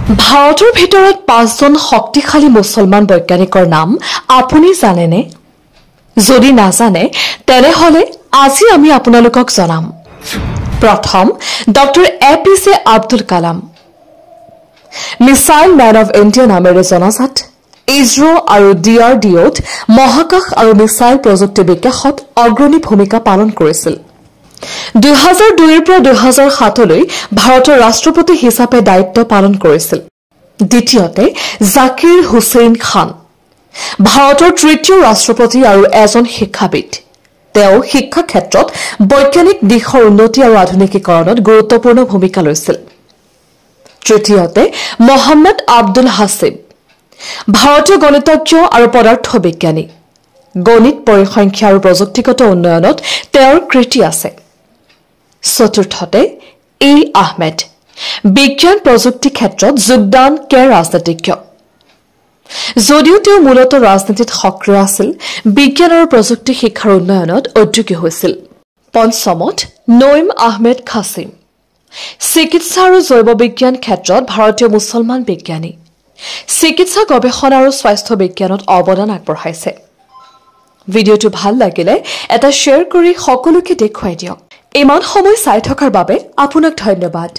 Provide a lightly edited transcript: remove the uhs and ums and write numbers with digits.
ভাৰতৰ ভিতৰত 5জন শক্তিশালী মুছলমান বৈজ্ঞানিকৰ নাম আপুনি জানেনে? যদি নাজানে তেনেহলে আজি আমি আপোনালোকক জনাম। প্ৰথম doctor APJ Abdul Kalam, missile man of India নামেৰে জনাজাত। ইছৰো আৰু DRDOত মহাকাশ আৰু মিছাইল প্ৰযুক্তি বিকাশত অগ্ৰণী ভূমিকা পালন কৰিছিল। 2002ৰ পৰা 2007লৈ ভাৰতৰ ৰাষ্ট্ৰপতি হিচাপে দায়িত্ব পালন কৰিছিল। দ্বিতীয়তে জাকিৰ হুছেইন খান, ভাৰতৰ তৃতীয় ৰাষ্ট্ৰপতি আৰু এজন শিক্ষাবিদ। তেওঁ শিক্ষা ক্ষেত্ৰত বৈজ্ঞানিক দিশৰ উন্নতি আৰু আধুনিকীকৰণত গুৰুত্বপূৰ্ণ ভূমিকা লৈছিল। তৃতীয়তে মোহাম্মদ আব্দুল হাছিব, ভাৰতীয় গণিতজ্ঞ আৰু পদাৰ্থ বিজ্ঞানী। গণিত, পৰিসংখ্যা আৰু প্ৰযুক্তিগত উন্নয়নত তেওঁৰ কৃতি আছে। চতুৰ্থতে আহমেদ, বিজ্ঞান প্ৰযুক্তি ক্ষেত্ৰত যোগদানকে ৰাজনীতিজ্ঞ। যদিও তেওঁ মূলতঃ ৰাজনীতিত সক্ৰিয় আছিল, বিজ্ঞান আৰু প্ৰযুক্তি শিক্ষাৰ উন্নয়নত উদ্যোগী হৈছিল। পঞ্চমত নঈম আহমেদ খাছিম, চিকিৎসা আৰু জৈৱ বিজ্ঞান ক্ষেত্ৰত ভাৰতীয় মুছলমান বিজ্ঞানী। চিকিৎসা গৱেষণা আৰু স্বাস্থ্য বিজ্ঞানত অৱদান আগবঢ়াইছে। ভিডিঅ'টো ভাল লাগিলে এটা শ্বেয়াৰ কৰি সকলোকে দেখুৱাই দিয়ক। ইমান সময় চাই থকাৰ বাবে আপোনাক ধন্যবাদ।